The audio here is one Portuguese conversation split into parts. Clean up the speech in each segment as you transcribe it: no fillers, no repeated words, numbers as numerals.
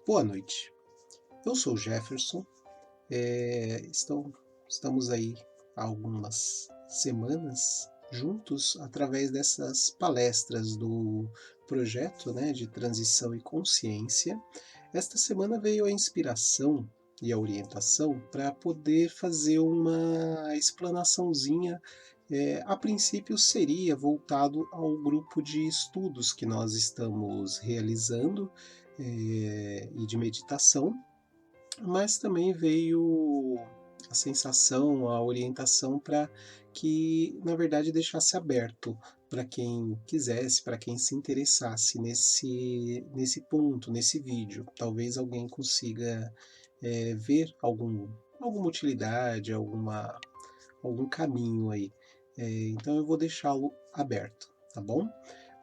Boa noite, eu sou o Jefferson, estamos aí há algumas semanas juntos através dessas palestras do projeto, né, de transição e consciência. Esta semana veio a inspiração e a orientação para poder fazer uma explanaçãozinha. A princípio seria voltado ao grupo de estudos que nós estamos realizando, e de meditação, mas também veio a sensação, a orientação para que, na verdade, deixasse aberto para quem quisesse, para quem se interessasse nesse ponto, nesse vídeo. Talvez alguém consiga ver alguma utilidade, algum caminho aí. Então eu vou deixá-lo aberto, tá bom?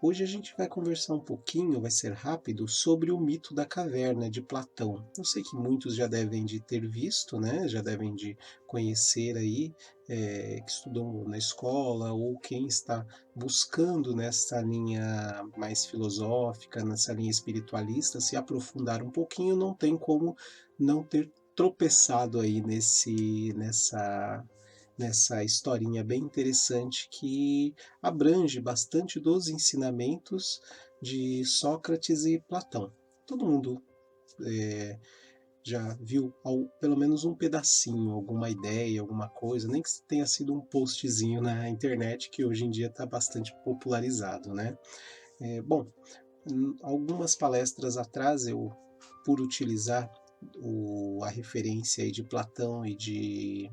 Hoje a gente vai conversar um pouquinho, vai ser rápido, sobre o mito da caverna de Platão. Eu sei que muitos já devem de ter visto, né? Já devem de conhecer aí, que estudam na escola, ou quem está buscando nessa linha mais filosófica, nessa linha espiritualista, se aprofundar um pouquinho, não tem como não ter tropeçado aí nessa historinha bem interessante que abrange bastante dos ensinamentos de Sócrates e Platão. Todo mundo já viu pelo menos um pedacinho, alguma ideia, alguma coisa, nem que tenha sido um postzinho na internet que hoje em dia está bastante popularizado, né? Bom, algumas palestras atrás por utilizar a referência aí de Platão e de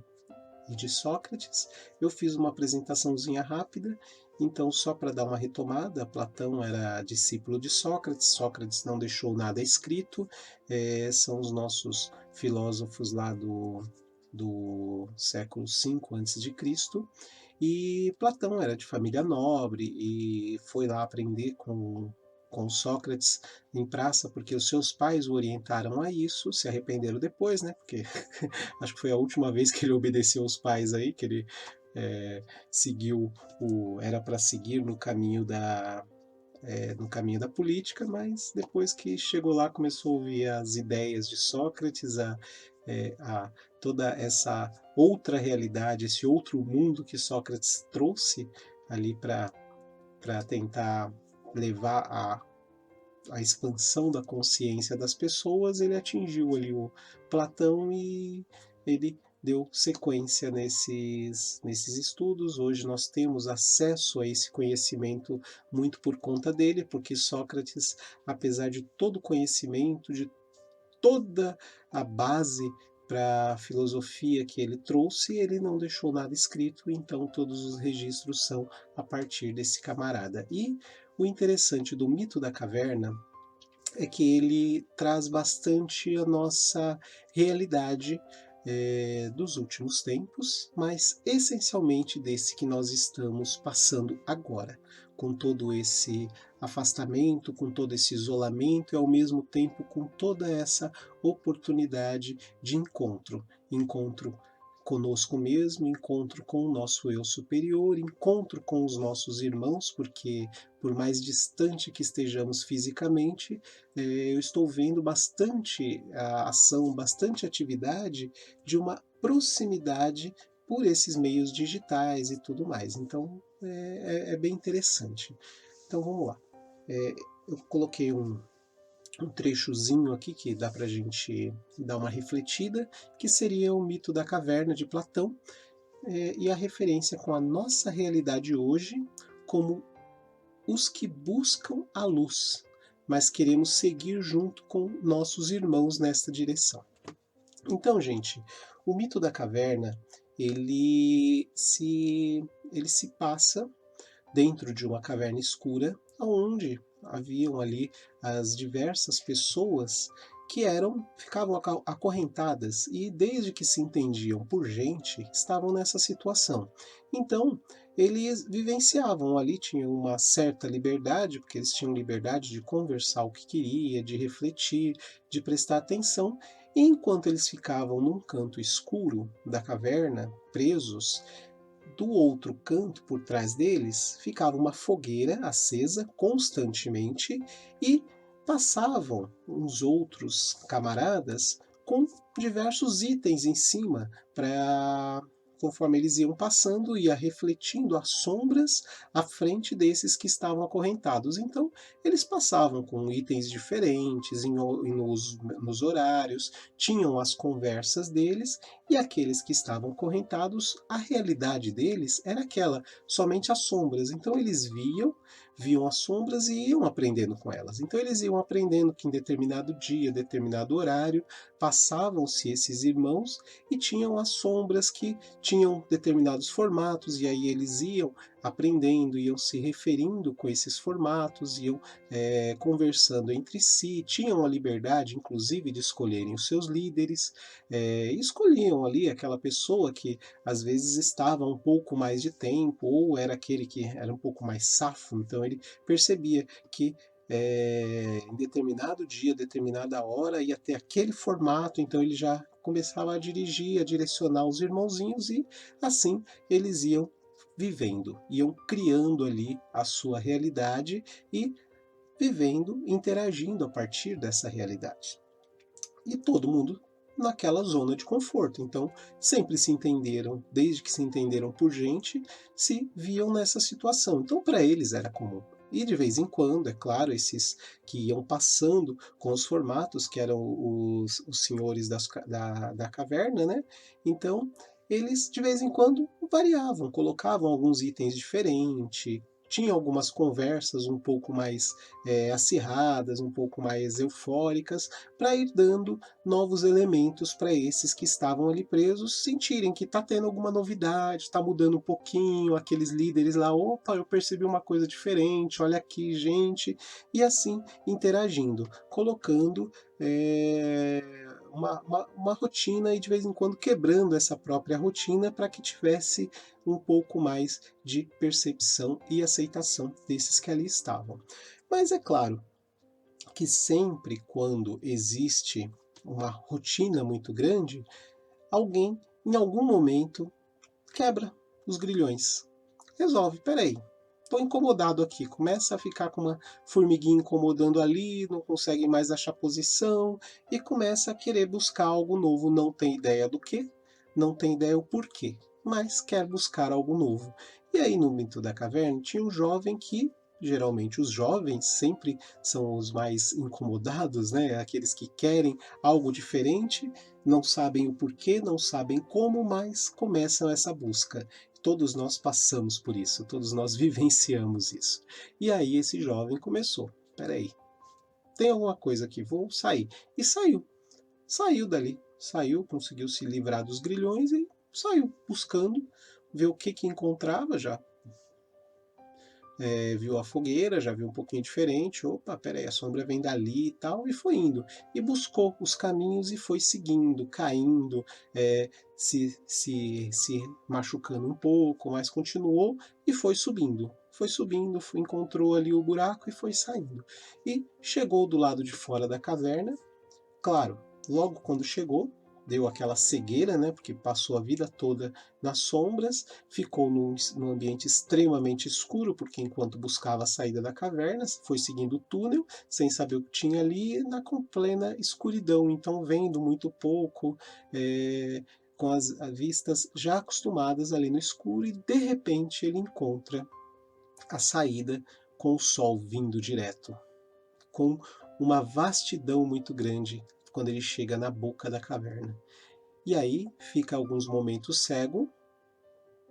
Sócrates. Eu fiz uma apresentaçãozinha rápida, então só para dar uma retomada, Platão era discípulo de Sócrates, Sócrates não deixou nada escrito, são os nossos filósofos lá do século V a.C., e Platão era de família nobre e foi lá aprender com Sócrates em praça, porque os seus pais o orientaram a isso, se arrependeram depois, né? Porque acho que foi a última vez que ele obedeceu os pais aí, que ele seguiu era para seguir no caminho da política, mas depois que chegou lá começou a ouvir as ideias de Sócrates, a toda essa outra realidade, esse outro mundo que Sócrates trouxe ali para tentar levar a expansão da consciência das pessoas. Ele atingiu ali o Platão e ele deu sequência nesses estudos. Hoje nós temos acesso a esse conhecimento muito por conta dele, porque Sócrates, apesar de todo o conhecimento, de toda a base para a filosofia que ele trouxe, ele não deixou nada escrito, então todos os registros são a partir desse camarada. E o interessante do mito da caverna é que ele traz bastante a nossa realidade dos últimos tempos, mas essencialmente desse que nós estamos passando agora, com todo esse afastamento, com todo esse isolamento e ao mesmo tempo com toda essa oportunidade de encontro conosco mesmo, encontro com o nosso eu superior, encontro com os nossos irmãos, porque por mais distante que estejamos fisicamente, eu estou vendo bastante ação, bastante atividade de uma proximidade por esses meios digitais e tudo mais. Então é bem interessante. Então vamos lá. Eu coloquei um trechozinho aqui que dá para a gente dar uma refletida, que seria o mito da caverna de Platão, e a referência com a nossa realidade hoje como os que buscam a luz, mas queremos seguir junto com nossos irmãos nesta direção. Então, gente, o mito da caverna, ele se passa dentro de uma caverna escura, onde haviam ali as diversas pessoas que ficavam acorrentadas e desde que se entendiam por gente, estavam nessa situação. Então, eles vivenciavam ali, tinham uma certa liberdade, porque eles tinham liberdade de conversar o que queria, de refletir, de prestar atenção, e enquanto eles ficavam num canto escuro da caverna, presos, do outro canto, por trás deles, ficava uma fogueira acesa constantemente e passavam uns outros camaradas com diversos itens em cima para conforme eles iam passando, ia refletindo as sombras à frente desses que estavam acorrentados. Então, eles passavam com itens diferentes nos horários, tinham as conversas deles, e aqueles que estavam acorrentados, a realidade deles era aquela, somente as sombras. Então, eles viam as sombras e iam aprendendo com elas. Então eles iam aprendendo que em determinado dia, determinado horário, passavam-se esses irmãos e tinham as sombras que tinham determinados formatos, e aí eles iam aprendendo, iam se referindo com esses formatos, iam conversando entre si, tinham a liberdade, inclusive, de escolherem os seus líderes, escolhiam ali aquela pessoa que às vezes estava um pouco mais de tempo, ou era aquele que era um pouco mais safo, então ele percebia que em determinado dia, determinada hora, ia ter aquele formato, então ele já começava a dirigir, a direcionar os irmãozinhos, e assim eles iam vivendo, iam criando ali a sua realidade e vivendo, interagindo a partir dessa realidade. E todo mundo naquela zona de conforto. Então, sempre se entenderam, desde que se entenderam por gente, se viam nessa situação. Então, para eles era comum. E de vez em quando, é claro, esses que iam passando com os formatos, que eram os senhores da caverna, né? Então, eles de vez em quando variavam, colocavam alguns itens diferentes, tinha algumas conversas um pouco mais acirradas, um pouco mais eufóricas, para ir dando novos elementos para esses que estavam ali presos sentirem que está tendo alguma novidade, está mudando um pouquinho, aqueles líderes lá, opa, eu percebi uma coisa diferente, olha aqui, gente, e assim interagindo, colocando uma rotina e de vez em quando quebrando essa própria rotina para que tivesse um pouco mais de percepção e aceitação desses que ali estavam. Mas é claro que sempre quando existe uma rotina muito grande, alguém em algum momento quebra os grilhões. Resolve, peraí, estou incomodado aqui, começa a ficar com uma formiguinha incomodando ali, não consegue mais achar posição e começa a querer buscar algo novo, não tem ideia do que, não tem ideia o porquê, mas quer buscar algo novo. E aí no mito da caverna tinha um jovem que geralmente os jovens sempre são os mais incomodados, né? Aqueles que querem algo diferente, não sabem o porquê, não sabem como, mas começam essa busca. Todos nós passamos por isso, todos nós vivenciamos isso. E aí esse jovem começou: peraí, tem alguma coisa aqui, vou sair. E saiu, saiu dali, saiu, conseguiu se livrar dos grilhões e saiu buscando ver o que encontrava já. Viu a fogueira, já viu um pouquinho diferente, opa, peraí, a sombra vem dali e tal, e foi indo. E buscou os caminhos e foi seguindo, caindo, se machucando um pouco, mas continuou e foi subindo. Foi subindo, encontrou ali o buraco e foi saindo. E chegou do lado de fora da caverna, claro, logo quando chegou, deu aquela cegueira, né, porque passou a vida toda nas sombras, ficou num ambiente extremamente escuro, porque enquanto buscava a saída da caverna, foi seguindo o túnel, sem saber o que tinha ali, na plena escuridão, então vendo muito pouco, com as vistas já acostumadas ali no escuro, e de repente ele encontra a saída com o sol vindo direto, com uma vastidão muito grande quando ele chega na boca da caverna. E aí fica alguns momentos cego,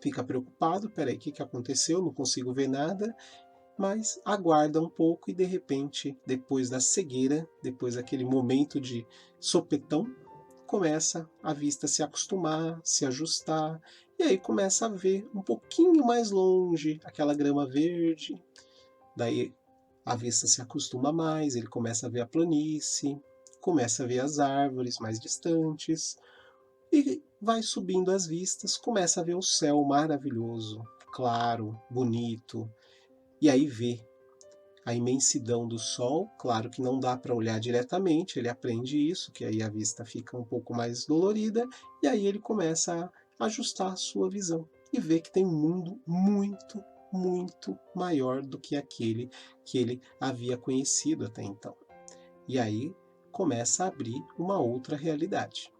fica preocupado, peraí, o que aconteceu? Não consigo ver nada, mas aguarda um pouco e de repente, depois da cegueira, depois daquele momento de sopetão, começa a vista se acostumar, se ajustar, e aí começa a ver um pouquinho mais longe aquela grama verde, daí a vista se acostuma mais, ele começa a ver a planície, começa a ver as árvores mais distantes e vai subindo as vistas, começa a ver o céu maravilhoso, claro, bonito, e aí vê a imensidão do sol, claro que não dá para olhar diretamente, ele aprende isso, que aí a vista fica um pouco mais dolorida, e aí ele começa a ajustar a sua visão e vê que tem um mundo muito, muito maior do que aquele que ele havia conhecido até então. E aí começa a abrir uma outra realidade.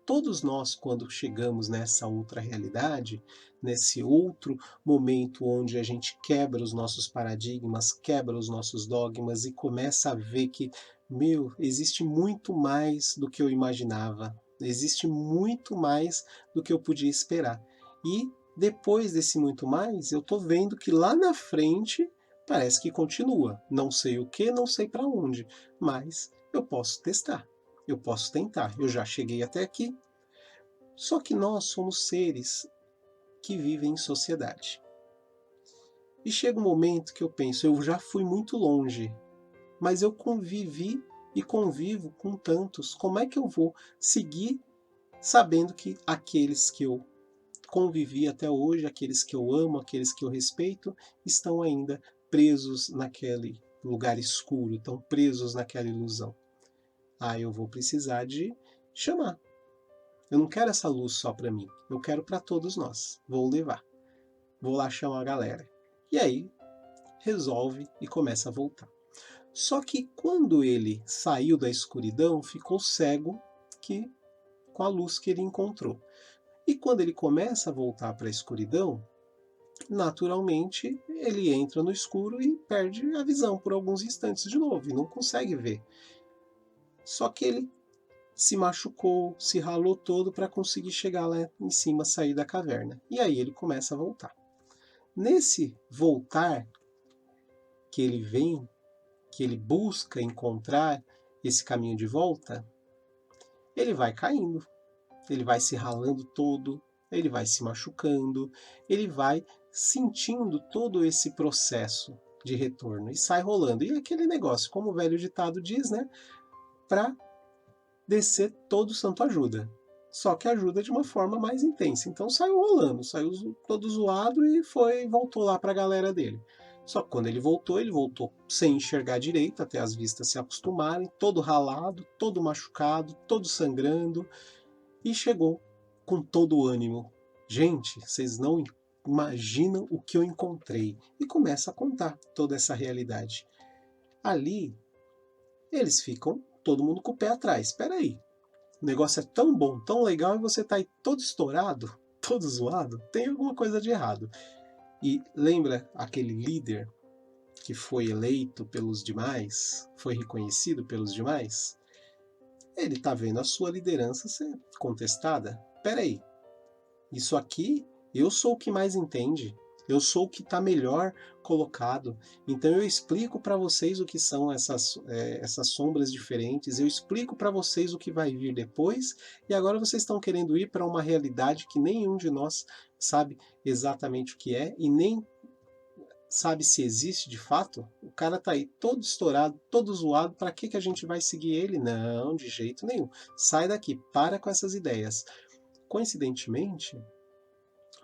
Todos nós, quando chegamos nessa outra realidade, nesse outro momento onde a gente quebra os nossos paradigmas, quebra os nossos dogmas e começa a ver que, meu, existe muito mais do que eu imaginava, existe muito mais do que eu podia esperar. E depois desse muito mais, eu tô vendo que lá na frente parece que continua. Não sei o que, não sei para onde, mas eu posso testar. Eu posso tentar, eu já cheguei até aqui. Só que nós somos seres que vivem em sociedade. E chega um momento que eu penso, eu já fui muito longe, mas eu convivi e convivo com tantos. Como é que eu vou seguir sabendo que aqueles que eu convivi até hoje, aqueles que eu amo, aqueles que eu respeito, estão ainda presos naquele lugar escuro, estão presos naquela ilusão? Ah, eu vou precisar de chamar. Eu não quero essa luz só para mim, eu quero para todos nós. Vou levar. Vou lá chamar a galera. E aí resolve e começa a voltar. Só que quando ele saiu da escuridão, ficou cego que com a luz que ele encontrou. E quando ele começa a voltar para a escuridão, naturalmente ele entra no escuro e perde a visão por alguns instantes de novo e não consegue ver. Só que ele se machucou, se ralou todo para conseguir chegar lá em cima, sair da caverna. E aí ele começa a voltar. Nesse voltar que ele vem, que ele busca encontrar esse caminho de volta, ele vai caindo, ele vai se ralando todo, ele vai se machucando, ele vai sentindo todo esse processo de retorno e sai rolando. E aquele negócio, como o velho ditado diz, né? Para descer todo santo ajuda. Só que ajuda de uma forma mais intensa. Então saiu rolando, saiu todo zoado e voltou lá para a galera dele. Só que quando ele voltou sem enxergar direito, até as vistas se acostumarem, todo ralado, todo machucado, todo sangrando, e chegou com todo o ânimo. Gente, vocês não imaginam o que eu encontrei. E começa a contar toda essa realidade. Ali, eles ficam todo mundo com o pé atrás. Espera aí, o negócio é tão bom, tão legal, e você tá aí todo estourado, todo zoado, tem alguma coisa de errado. E lembra aquele líder que foi eleito pelos demais, foi reconhecido pelos demais? Ele tá vendo a sua liderança ser contestada. Peraí, isso aqui, eu sou o que mais entende. Eu sou o que está melhor colocado. Então eu explico para vocês o que são essas sombras diferentes. Eu explico para vocês o que vai vir depois. E agora vocês estão querendo ir para uma realidade que nenhum de nós sabe exatamente o que é e nem sabe se existe de fato. O cara tá aí todo estourado, todo zoado. Para que a gente vai seguir ele? Não, de jeito nenhum. Sai daqui, para com essas ideias. Coincidentemente,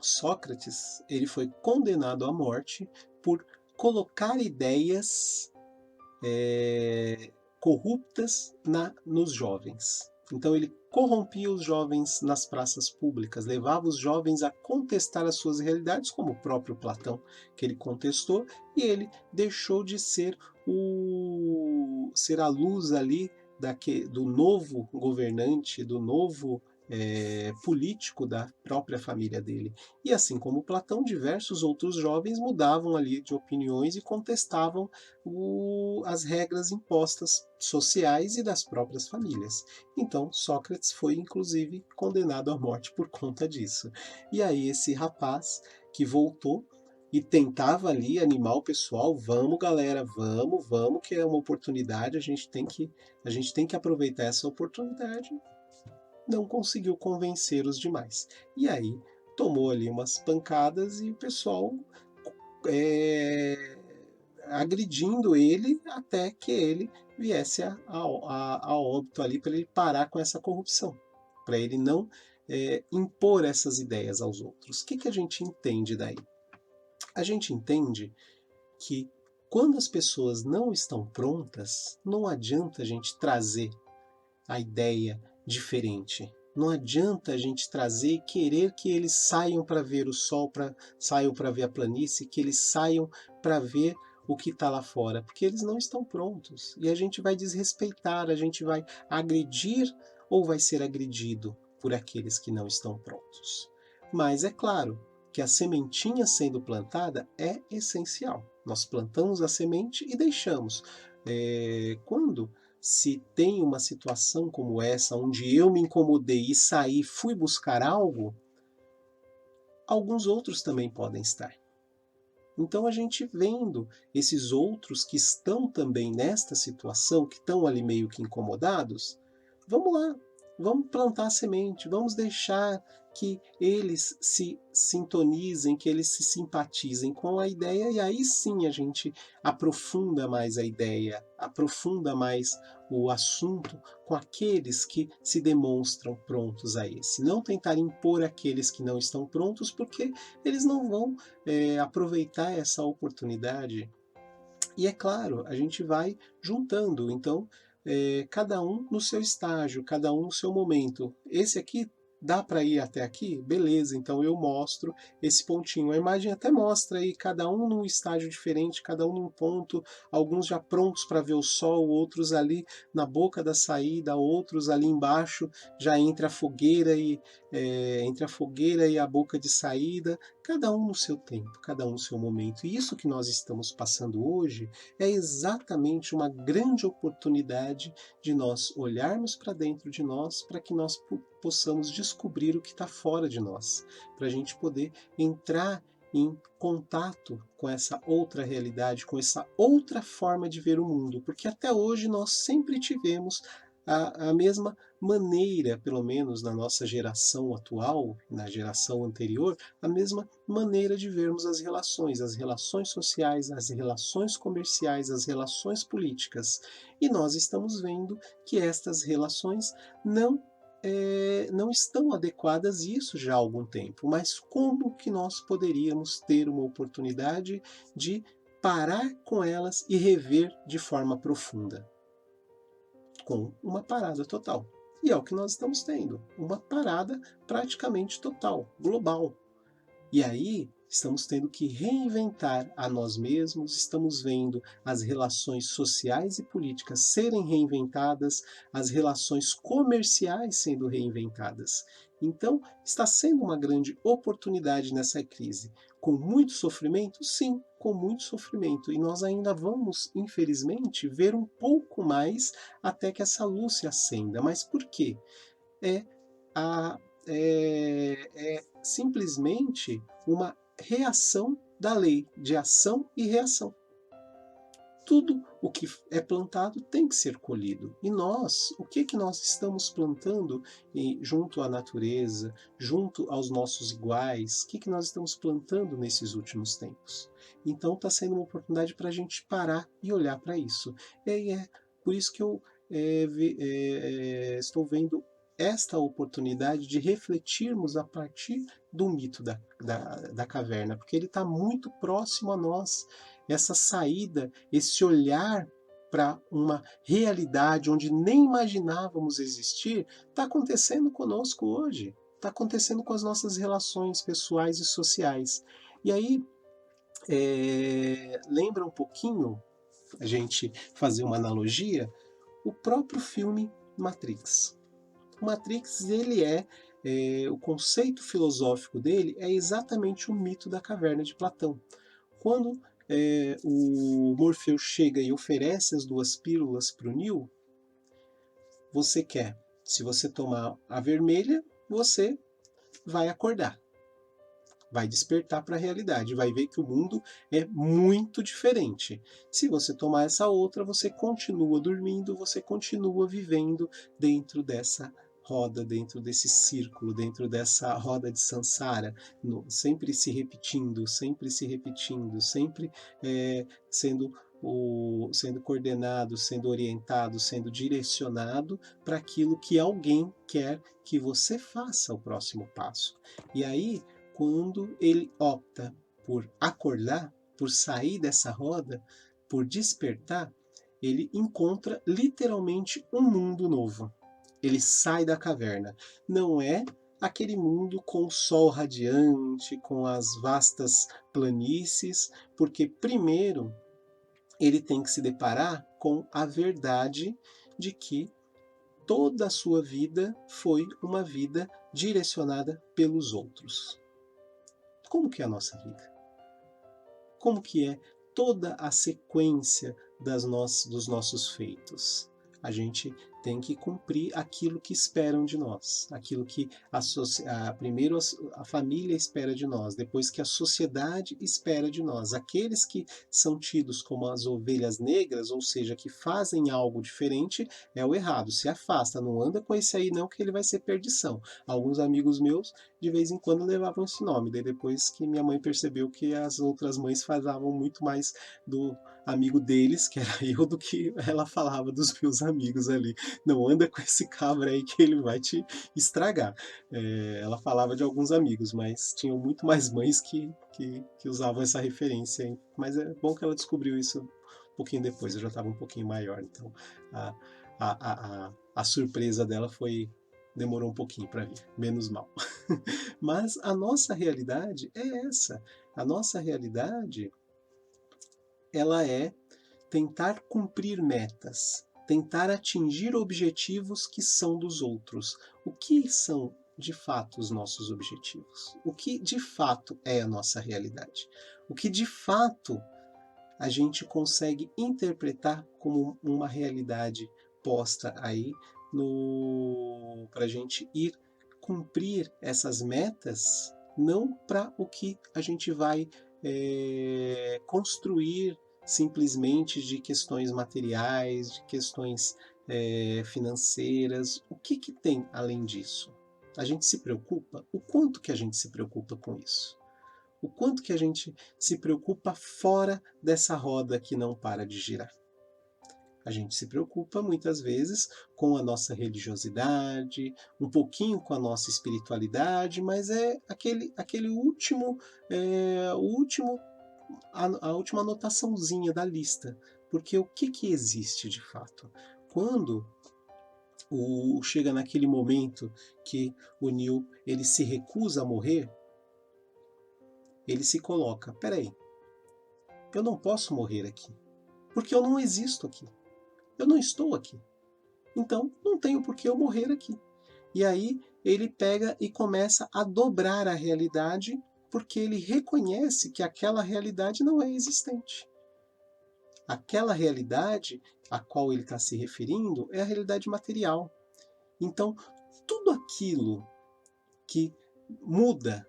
Sócrates ele foi condenado à morte por colocar ideias corruptas nos jovens. Então ele corrompia os jovens nas praças públicas, levava os jovens a contestar as suas realidades, como o próprio Platão, que ele contestou, e ele deixou de ser ser a luz ali do novo governante, do novo político da própria família dele. E assim como Platão, diversos outros jovens mudavam ali de opiniões e contestavam as regras impostas sociais e das próprias famílias. Então Sócrates foi inclusive condenado à morte por conta disso. E aí esse rapaz que voltou e tentava ali animar o pessoal, vamos galera, vamos que é uma oportunidade, a gente tem que aproveitar essa oportunidade. Não conseguiu convencer os demais. E aí tomou ali umas pancadas e o pessoal agredindo ele até que ele viesse a óbito ali, para ele parar com essa corrupção, para ele não impor essas ideias aos outros. O que a gente entende daí? A gente entende que quando as pessoas não estão prontas, não adianta a gente trazer a ideia diferente. Não adianta a gente trazer e querer que eles saiam para ver o sol, saiam para ver a planície, que eles saiam para ver o que está lá fora, porque eles não estão prontos. E a gente vai desrespeitar, a gente vai agredir ou vai ser agredido por aqueles que não estão prontos. Mas é claro que a sementinha sendo plantada é essencial. Nós plantamos a semente e deixamos. Quando se tem uma situação como essa, onde eu me incomodei e saí, fui buscar algo, alguns outros também podem estar. Então a gente vendo esses outros que estão também nesta situação, que estão ali meio que incomodados, vamos lá, vamos plantar a semente, vamos deixar que eles se sintonizem, que eles se simpatizem com a ideia, e aí sim a gente aprofunda mais a ideia, aprofunda mais o assunto com aqueles que se demonstram prontos a esse. Não tentar impor aqueles que não estão prontos, porque eles não vão aproveitar essa oportunidade. E é claro, a gente vai juntando, então, cada um no seu estágio, cada um no seu momento. Esse aqui dá para ir até aqui? Beleza, então eu mostro esse pontinho. A imagem até mostra aí cada um num estágio diferente, cada um num ponto, alguns já prontos para ver o sol, outros ali na boca da saída, outros ali embaixo, já entre a fogueira e a boca de saída, cada um no seu tempo, cada um no seu momento. E isso que nós estamos passando hoje é exatamente uma grande oportunidade de nós olharmos para dentro de nós, para que nós possamos descobrir o que está fora de nós, para a gente poder entrar em contato com essa outra realidade, com essa outra forma de ver o mundo, porque até hoje nós sempre tivemos a mesma maneira, pelo menos na nossa geração atual, na geração anterior, a mesma maneira de vermos as relações sociais, as relações comerciais, as relações políticas. E nós estamos vendo que estas relações não estão adequadas, e isso já há algum tempo. Mas como que nós poderíamos ter uma oportunidade de parar com elas e rever de forma profunda? Com uma parada total. E é o que nós estamos tendo, uma parada praticamente total, global. E aí estamos tendo que reinventar a nós mesmos, estamos vendo as relações sociais e políticas serem reinventadas, as relações comerciais sendo reinventadas. Então, está sendo uma grande oportunidade nessa crise. Com muito sofrimento? Sim, com muito sofrimento. E nós ainda vamos, infelizmente, ver um pouco mais até que essa luz se acenda. Mas por quê? É a simplesmente uma reação da lei de ação e reação. Tudo o que é plantado tem que ser colhido. E nós, o que que nós estamos plantando junto à natureza, junto aos nossos iguais? O que que nós estamos plantando nesses últimos tempos? Então está sendo uma oportunidade para a gente parar e olhar para isso. E é por isso que eu estou vendo esta oportunidade de refletirmos a partir do mito da caverna, porque ele está muito próximo a nós. Essa saída, esse olhar para uma realidade onde nem imaginávamos existir, está acontecendo conosco hoje. Está acontecendo com as nossas relações pessoais e sociais. E aí, lembra um pouquinho, a gente fazer uma analogia, o próprio filme Matrix. O Matrix, o conceito filosófico dele é exatamente o mito da caverna de Platão. Quando o Morfeu chega e oferece as duas pílulas para o Neo, você quer, se você tomar a vermelha, você vai acordar, vai despertar para a realidade, vai ver que o mundo é muito diferente. Se você tomar essa outra, você continua dormindo, você continua vivendo dentro dessa roda, dentro desse círculo, dentro dessa roda de Sansara, sempre se repetindo, sempre sendo coordenado, sendo orientado, sendo direcionado para aquilo que alguém quer que você faça o próximo passo. E aí, quando ele opta por acordar, por sair dessa roda, por despertar, ele encontra literalmente um mundo novo. Ele sai da caverna. Não é aquele mundo com o sol radiante, com as vastas planícies, porque primeiro ele tem que se deparar com a verdade de que toda a sua vida foi uma vida direcionada pelos outros. Como que é a nossa vida? Como que é toda a sequência dos nossos feitos? A gente tem que cumprir aquilo que esperam de nós, aquilo que primeiro a família espera de nós, depois que a sociedade espera de nós. Aqueles que são tidos como as ovelhas negras, ou seja, que fazem algo diferente, é o errado. Se afasta, não anda com esse aí não, que ele vai ser perdição. Alguns amigos meus de vez em quando levavam esse nome. Daí depois que minha mãe percebeu que as outras mães falavam muito mais do amigo deles, que era eu, do que ela falava dos meus amigos ali. Não anda com esse cabra aí que ele vai te estragar. Ela falava de alguns amigos, mas tinham muito mais mães que usavam essa referência. Hein? Mas é bom que ela descobriu isso um pouquinho depois, eu já estava um pouquinho maior, então a, a surpresa dela demorou um pouquinho para vir, menos mal. Mas a nossa realidade é essa. A nossa realidade, ela é tentar cumprir metas, tentar atingir objetivos que são dos outros. O que são de fato os nossos objetivos? O que de fato é a nossa realidade? O que de fato a gente consegue interpretar como uma realidade posta aí para a gente ir cumprir essas metas, não para o que a gente vai construir simplesmente de questões materiais, de questões financeiras. O que, que tem além disso? A gente se preocupa? O quanto que a gente se preocupa com isso? O quanto que a gente se preocupa fora dessa roda que não para de girar? A gente se preocupa muitas vezes com a nossa religiosidade, um pouquinho com a nossa espiritualidade, mas é aquele último, o último, a última anotaçãozinha da lista. Porque o que, que existe de fato? Quando chega naquele momento que o Neil ele se recusa a morrer, ele se coloca: peraí, eu não posso morrer aqui, porque eu não existo aqui, eu não estou aqui. Então, não tenho por que eu morrer aqui. E aí ele pega e começa a dobrar a realidade, porque ele reconhece que aquela realidade não é existente. Aquela realidade a qual ele está se referindo é a realidade material. Então, tudo aquilo que muda,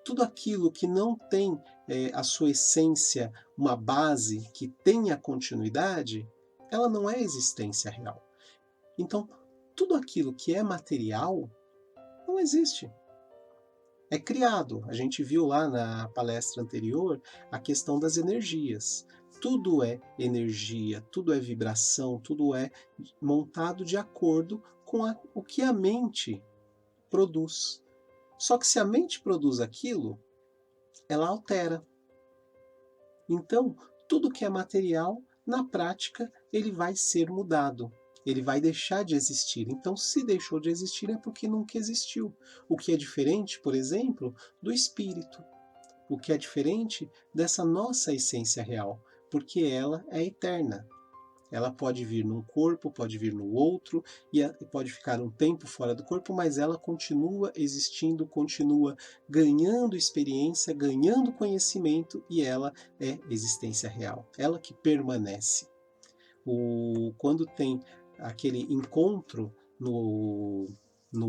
tudo aquilo que não tem a sua essência, uma base que tenha continuidade, ela não é existência real. Então, tudo aquilo que é material não existe. É criado. A gente viu lá na palestra anterior a questão das energias. Tudo é energia, tudo é vibração, tudo é montado de acordo com o que a mente produz. Só que se a mente produz aquilo, ela altera. Então, tudo que é material, na prática, ele vai ser mudado. Ele vai deixar de existir. Então, se deixou de existir, é porque nunca existiu. O que é diferente, por exemplo, do espírito. O que é diferente dessa nossa essência real, porque ela é eterna. Ela pode vir num corpo, pode vir no outro, e pode ficar um tempo fora do corpo, mas ela continua existindo, continua ganhando experiência, ganhando conhecimento, e ela é existência real. Ela que permanece. Quando tem aquele encontro no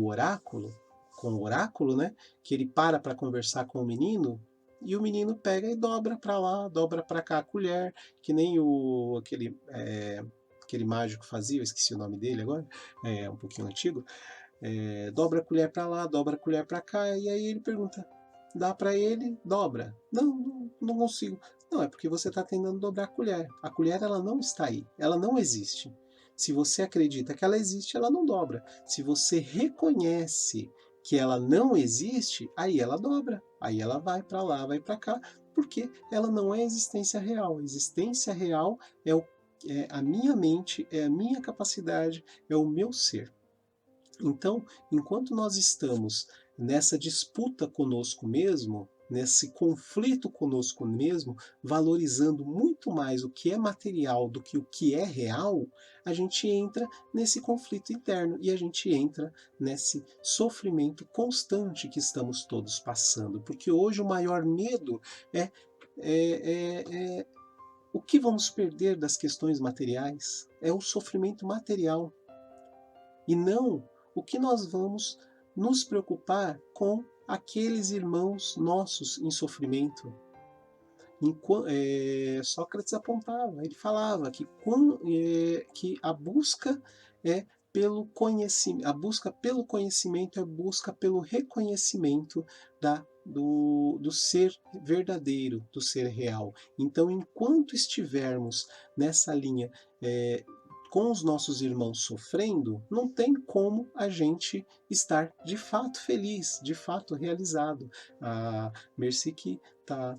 oráculo, com o oráculo, né, que ele para conversar com o menino, e o menino pega e dobra para lá, dobra para cá a colher, que nem aquele mágico fazia, eu esqueci o nome dele agora, é um pouquinho antigo, dobra a colher para lá, dobra a colher para cá, e aí ele pergunta, dá para ele, dobra. Não consigo. Não, é porque você está tentando dobrar a colher. A colher ela não está aí, ela não existe. Se você acredita que ela existe, ela não dobra. Se você reconhece que ela não existe, aí ela dobra. Aí ela vai para lá, vai para cá, porque ela não é existência real. A existência real é a minha mente, é a minha capacidade, é o meu ser. Então, enquanto nós estamos nessa disputa conosco mesmo, nesse conflito conosco mesmo, valorizando muito mais o que é material do que o que é real, a gente entra nesse conflito interno e a gente entra nesse sofrimento constante que estamos todos passando. Porque hoje o maior medo é, é o que vamos perder das questões materiais, é o sofrimento material, e não o que nós vamos nos preocupar com aqueles irmãos nossos em sofrimento. Sócrates apontava, ele falava que a busca é pelo conhecimento, a busca pelo conhecimento é a busca pelo reconhecimento do ser verdadeiro, do ser real. Então, enquanto estivermos nessa linha com os nossos irmãos sofrendo, não tem como a gente estar de fato feliz, de fato realizado. A Mercy que está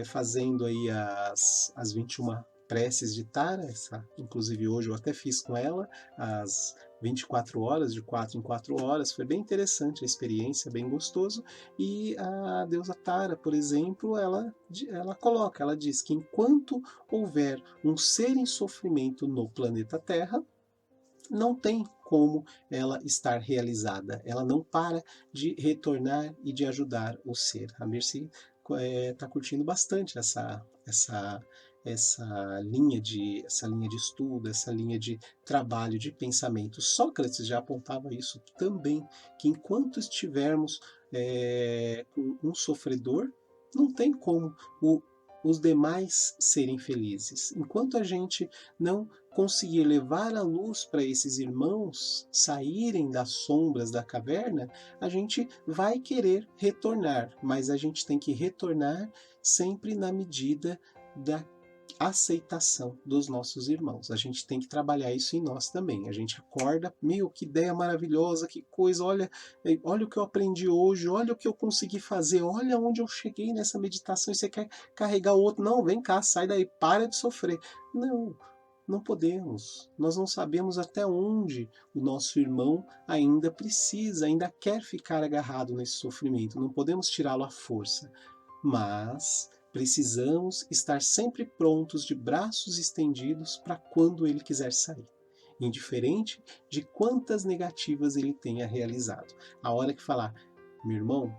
fazendo aí as 21 preces de Tara, inclusive hoje eu até fiz com ela, as 24 horas, de 4 em 4 horas, foi bem interessante a experiência, bem gostoso, e a deusa Tara, por exemplo, ela diz que enquanto houver um ser em sofrimento no planeta Terra, não tem como ela estar realizada. Ela não para de retornar e de ajudar o ser. A Mercy está curtindo bastante essa linha de estudo, essa linha de trabalho, de pensamento. Sócrates já apontava isso também, que enquanto estivermos com um sofredor, não tem como os demais serem felizes. Enquanto a gente não conseguir levar a luz para esses irmãos saírem das sombras da caverna, a gente vai querer retornar, mas a gente tem que retornar sempre na medida da aceitação dos nossos irmãos. A gente tem que trabalhar isso em nós também. A gente acorda, meu, que ideia maravilhosa, que coisa, olha o que eu aprendi hoje, olha o que eu consegui fazer, olha onde eu cheguei nessa meditação, e você quer carregar o outro, não, vem cá, sai daí, para de sofrer. Não, não podemos. Nós não sabemos até onde o nosso irmão ainda precisa, ainda quer ficar agarrado nesse sofrimento. Não podemos tirá-lo à força. Mas precisamos estar sempre prontos, de braços estendidos, para quando ele quiser sair, indiferente de quantas negativas ele tenha realizado. A hora que falar, meu irmão,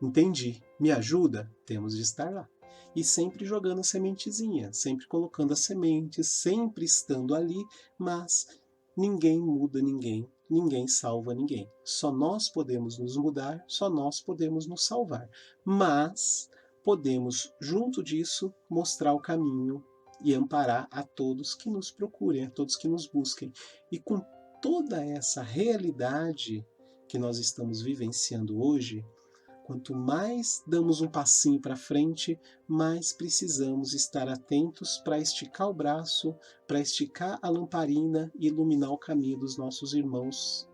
entendi, me ajuda, temos de estar lá. E sempre jogando a sementezinha, sempre colocando as sementes, sempre estando ali, mas ninguém muda ninguém, ninguém salva ninguém. Só nós podemos nos mudar, só nós podemos nos salvar. Mas podemos, junto disso, mostrar o caminho e amparar a todos que nos procurem, a todos que nos busquem. E com toda essa realidade que nós estamos vivenciando hoje, quanto mais damos um passinho para frente, mais precisamos estar atentos para esticar o braço, para esticar a lamparina e iluminar o caminho dos nossos irmãos,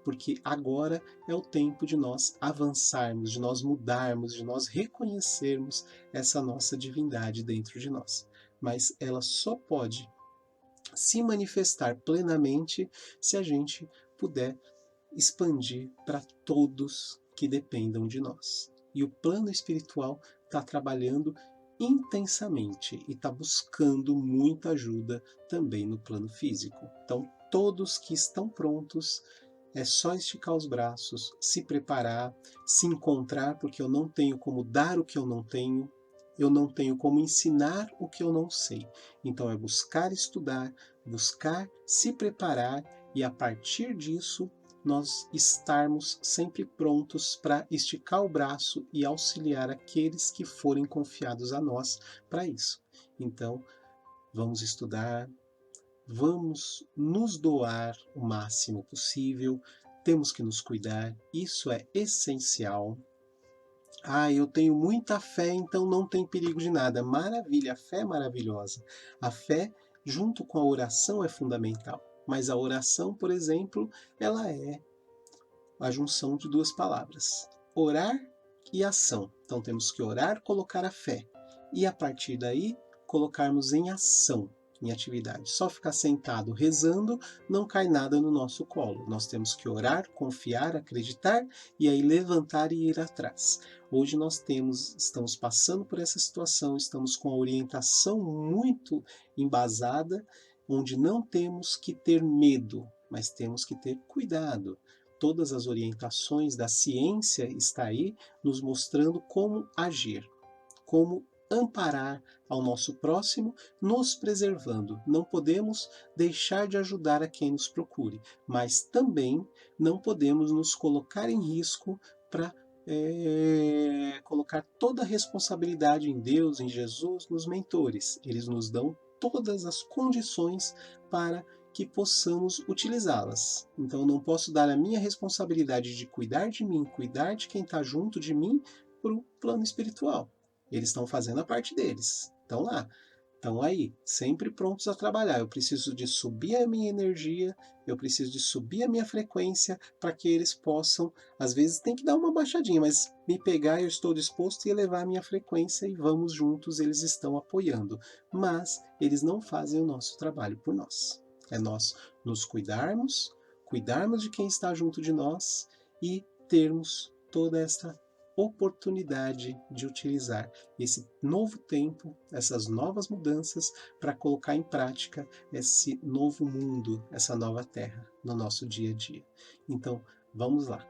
porque agora é o tempo de nós avançarmos, de nós mudarmos, de nós reconhecermos essa nossa divindade dentro de nós. Mas ela só pode se manifestar plenamente se a gente puder expandir para todos que dependam de nós. E o plano espiritual está trabalhando intensamente e está buscando muita ajuda também no plano físico. Então, todos que estão prontos, é só esticar os braços, se preparar, se encontrar, porque eu não tenho como dar o que eu não tenho como ensinar o que eu não sei. Então é buscar estudar, buscar se preparar e a partir disso nós estarmos sempre prontos para esticar o braço e auxiliar aqueles que forem confiados a nós para isso. Então, vamos estudar, vamos nos doar o máximo possível, temos que nos cuidar, isso é essencial. Eu tenho muita fé, então não tem perigo de nada. Maravilha, a fé é maravilhosa. A fé, junto com a oração, é fundamental. Mas a oração, por exemplo, ela é a junção de duas palavras: orar e ação. Então temos que orar, colocar a fé. E a partir daí, colocarmos em ação. em atividade. Só ficar sentado rezando não cai nada no nosso colo. Nós temos que orar, confiar, acreditar e aí levantar e ir atrás. Hoje estamos passando por essa situação, estamos com a orientação muito embasada, onde não temos que ter medo, mas temos que ter cuidado. Todas as orientações da ciência está aí nos mostrando como agir, como amparar ao nosso próximo, nos preservando. Não podemos deixar de ajudar a quem nos procure, mas também não podemos nos colocar em risco para colocar toda a responsabilidade em Deus, em Jesus, nos mentores. Eles nos dão todas as condições para que possamos utilizá-las. Então, não posso dar a minha responsabilidade de cuidar de mim, cuidar de quem está junto de mim, para o plano espiritual. Eles estão fazendo a parte deles, estão lá, estão aí, sempre prontos a trabalhar. Eu preciso de subir a minha energia, eu preciso de subir a minha frequência para que eles possam, às vezes tem que dar uma baixadinha, mas me pegar, eu estou disposto a elevar a minha frequência e vamos juntos, eles estão apoiando. Mas eles não fazem o nosso trabalho por nós. É nós nos cuidarmos de quem está junto de nós e termos toda essa oportunidade de utilizar esse novo tempo, essas novas mudanças para colocar em prática esse novo mundo, essa nova terra no nosso dia a dia. Então, vamos lá.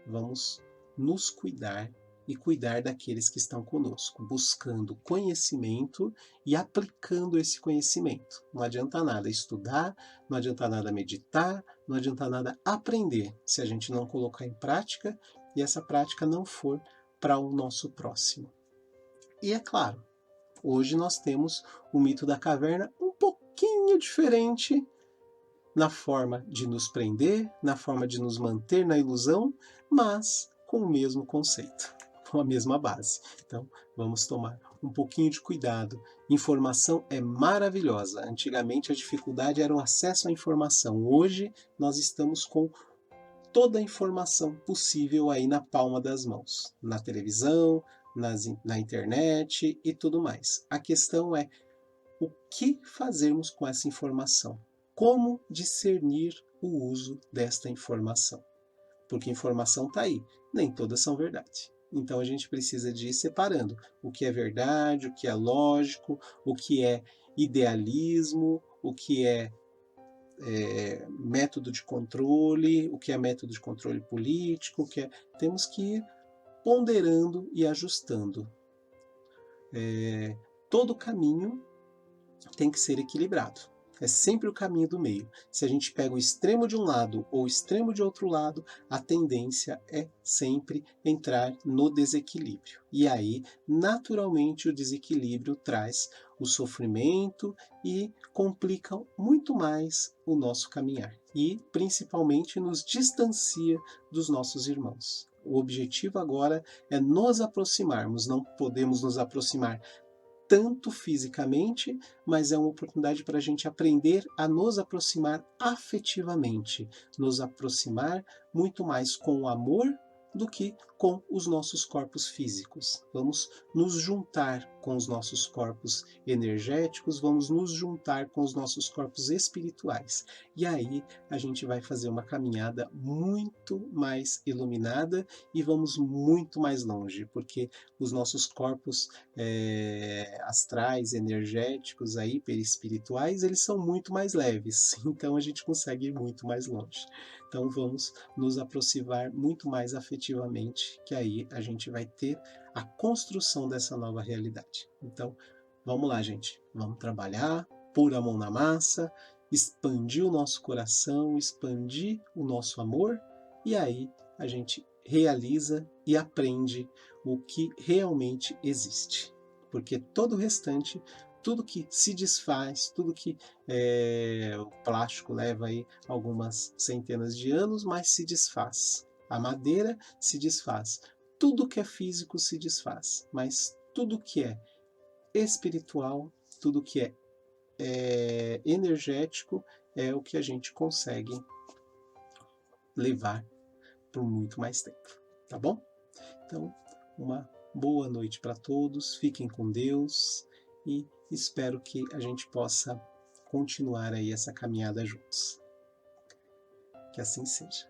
Vamos nos cuidar e cuidar daqueles que estão conosco, buscando conhecimento e aplicando esse conhecimento. Não adianta nada estudar, não adianta nada meditar, não adianta nada aprender se a gente não colocar em prática e essa prática não for para o nosso próximo. E é claro, hoje nós temos o mito da caverna um pouquinho diferente na forma de nos prender, na forma de nos manter na ilusão, mas com o mesmo conceito, com a mesma base. Então, vamos tomar um pouquinho de cuidado. Informação é maravilhosa. Antigamente a dificuldade era o acesso à informação. Hoje nós estamos com toda a informação possível aí na palma das mãos, na televisão, na internet e tudo mais. A questão é o que fazermos com essa informação? Como discernir o uso desta informação? Porque informação está aí, nem todas são verdade. Então a gente precisa de ir separando o que é verdade, o que é lógico, o que é idealismo, o que é método de controle, o que é método de controle político, o que é... Temos que ir ponderando e ajustando. Todo caminho tem que ser equilibrado. É sempre o caminho do meio. Se a gente pega o extremo de um lado ou o extremo de outro lado, a tendência é sempre entrar no desequilíbrio. E aí, naturalmente, o desequilíbrio traz o sofrimento e complica muito mais o nosso caminhar. E, principalmente, nos distancia dos nossos irmãos. O objetivo agora é nos aproximarmos. Não podemos nos aproximar tanto fisicamente, mas é uma oportunidade para a gente aprender a nos aproximar afetivamente, nos aproximar muito mais com o amor do que com os nossos corpos físicos. Vamos nos juntar com os nossos corpos energéticos, vamos nos juntar com os nossos corpos espirituais. E aí a gente vai fazer uma caminhada muito mais iluminada e vamos muito mais longe, porque os nossos corpos astrais, energéticos, aí, perispirituais, eles são muito mais leves, então a gente consegue ir muito mais longe. Então vamos nos aproximar muito mais afetivamente, que aí a gente vai ter a construção dessa nova realidade. Então vamos lá, gente, vamos trabalhar, pôr a mão na massa, expandir o nosso coração, expandir o nosso amor, e aí a gente realiza e aprende o que realmente existe. Porque todo o restante, tudo que se desfaz, tudo que o plástico leva aí algumas centenas de anos, mas se desfaz. A madeira se desfaz. Tudo que é físico se desfaz, mas tudo que é espiritual, tudo que é energético, é o que a gente consegue levar por muito mais tempo, tá bom? Então, uma boa noite para todos, fiquem com Deus e espero que a gente possa continuar aí essa caminhada juntos. Que assim seja.